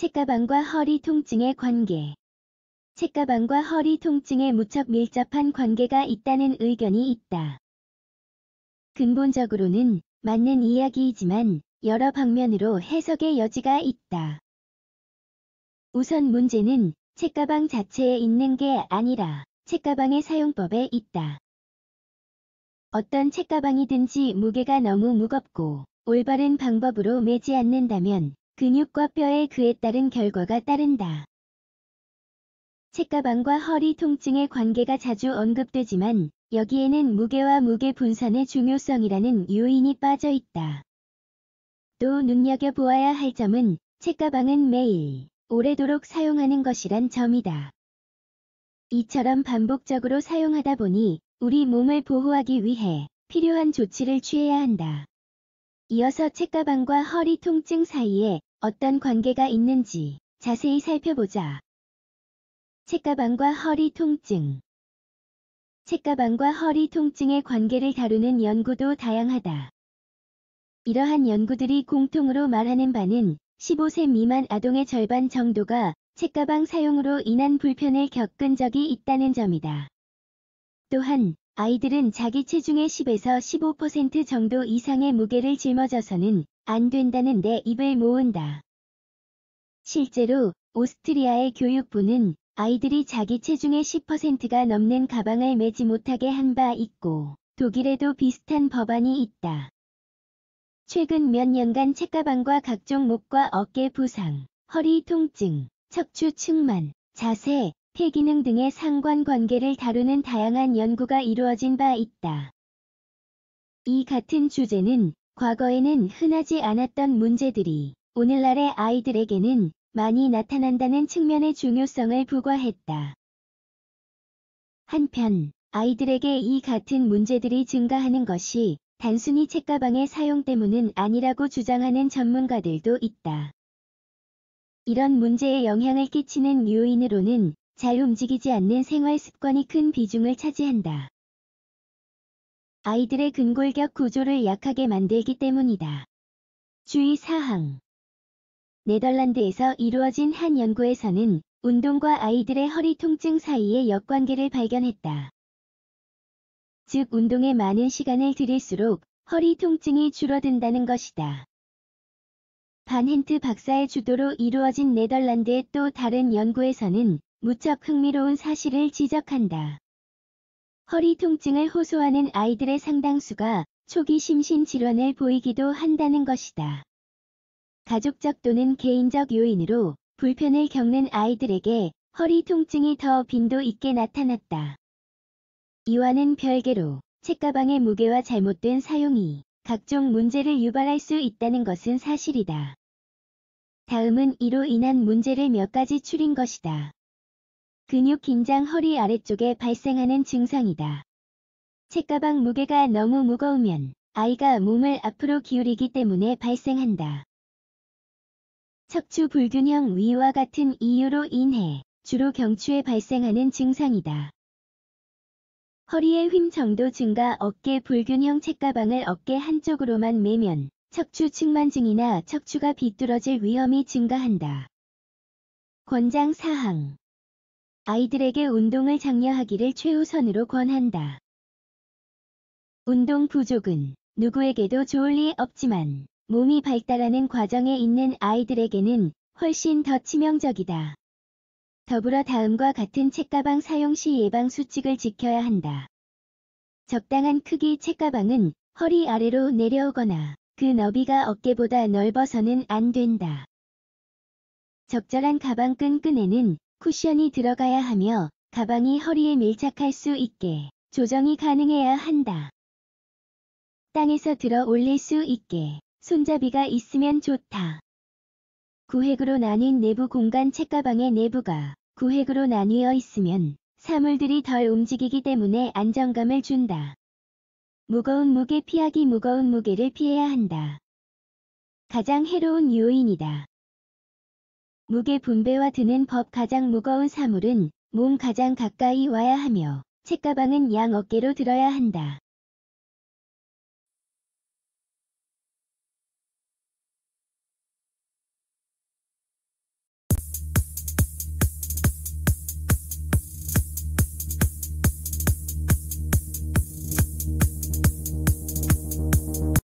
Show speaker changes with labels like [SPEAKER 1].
[SPEAKER 1] 책가방과 허리 통증의 관계. 책가방과 허리 통증에 무척 밀접한 관계가 있다는 의견이 있다. 근본적으로는 맞는 이야기이지만 여러 방면으로 해석의 여지가 있다. 우선 문제는 책가방 자체에 있는 게 아니라 책가방의 사용법에 있다. 어떤 책가방이든지 무게가 너무 무겁고 올바른 방법으로 매지 않는다면 근육과 뼈에 그에 따른 결과가 따른다. 책가방과 허리 통증의 관계가 자주 언급되지만 여기에는 무게와 무게 분산의 중요성이라는 요인이 빠져 있다. 또 눈여겨보아야 할 점은 책가방은 매일 오래도록 사용하는 것이란 점이다. 이처럼 반복적으로 사용하다 보니 우리 몸을 보호하기 위해 필요한 조치를 취해야 한다. 이어서 책가방과 허리 통증 사이에 어떤 관계가 있는지 자세히 살펴보자. 책가방과 허리 통증. 책가방과 허리 통증의 관계를 다루는 연구도 다양하다. 이러한 연구들이 공통으로 말하는 바는 15세 미만 아동의 절반 정도가 책가방 사용으로 인한 불편을 겪은 적이 있다는 점이다. 또한 아이들은 자기 체중의 10에서 15% 정도 이상의 무게를 짊어져서는 안 된다는 데 입을 모은다. 실제로 오스트리아의 교육부는 아이들이 자기 체중의 10%가 넘는 가방을 매지 못하게 한 바 있고 독일에도 비슷한 법안이 있다. 최근 몇 년간 책가방과 각종 목과 어깨 부상, 허리 통증, 척추 측만, 자세, 폐기능 등의 상관관계를 다루는 다양한 연구가 이루어진 바 있다. 이 같은 주제는 과거에는 흔하지 않았던 문제들이 오늘날의 아이들에게는 많이 나타난다는 측면의 중요성을 부과했다. 한편 아이들에게 이 같은 문제들이 증가하는 것이 단순히 책가방의 사용 때문은 아니라고 주장하는 전문가들도 있다. 이런 문제에 영향을 끼치는 요인으로는 잘 움직이지 않는 생활 습관이 큰 비중을 차지한다. 아이들의 근골격 구조를 약하게 만들기 때문이다. 주의사항. 네덜란드에서 이루어진 한 연구에서는 운동과 아이들의 허리 통증 사이의 역관계를 발견했다. 즉 운동에 많은 시간을 들일수록 허리 통증이 줄어든다는 것이다. 반 헨트 박사의 주도로 이루어진 네덜란드의 또 다른 연구에서는 무척 흥미로운 사실을 지적한다. 허리 통증을 호소하는 아이들의 상당수가 초기 심신 질환을 보이기도 한다는 것이다. 가족적 또는 개인적 요인으로 불편을 겪는 아이들에게 허리 통증이 더 빈도 있게 나타났다. 이와는 별개로 책가방의 무게와 잘못된 사용이 각종 문제를 유발할 수 있다는 것은 사실이다. 다음은 이로 인한 문제를 몇 가지 추린 것이다. 근육 긴장 허리 아래쪽에 발생하는 증상이다. 책가방 무게가 너무 무거우면 아이가 몸을 앞으로 기울이기 때문에 발생한다. 척추 불균형 위와 같은 이유로 인해 주로 경추에 발생하는 증상이다. 허리의 힘 정도 증가 어깨 불균형 책가방을 어깨 한쪽으로만 매면 척추 측만증이나 척추가 비뚤어질 위험이 증가한다. 권장사항. 아이들에게 운동을 장려하기를 최우선으로 권한다. 운동 부족은 누구에게도 좋을 리 없지만 몸이 발달하는 과정에 있는 아이들에게는 훨씬 더 치명적이다. 더불어 다음과 같은 책가방 사용 시 예방 수칙을 지켜야 한다. 적당한 크기 책가방은 허리 아래로 내려오거나 그 너비가 어깨보다 넓어서는 안 된다. 적절한 가방 끈끈에는 쿠션이 들어가야 하며 가방이 허리에 밀착할 수 있게 조정이 가능해야 한다. 땅에서 들어 올릴 수 있게 손잡이가 있으면 좋다. 구획으로 나뉜 내부 공간 책가방의 내부가 구획으로 나뉘어 있으면 사물들이 덜 움직이기 때문에 안정감을 준다. 무거운 무게 피하기. 무거운 무게를 피해야 한다. 가장 해로운 요인이다. 무게 분배와 드는 법. 가장 무거운 사물은 몸 가장 가까이 와야 하며 책가방은 양 어깨로 들어야 한다.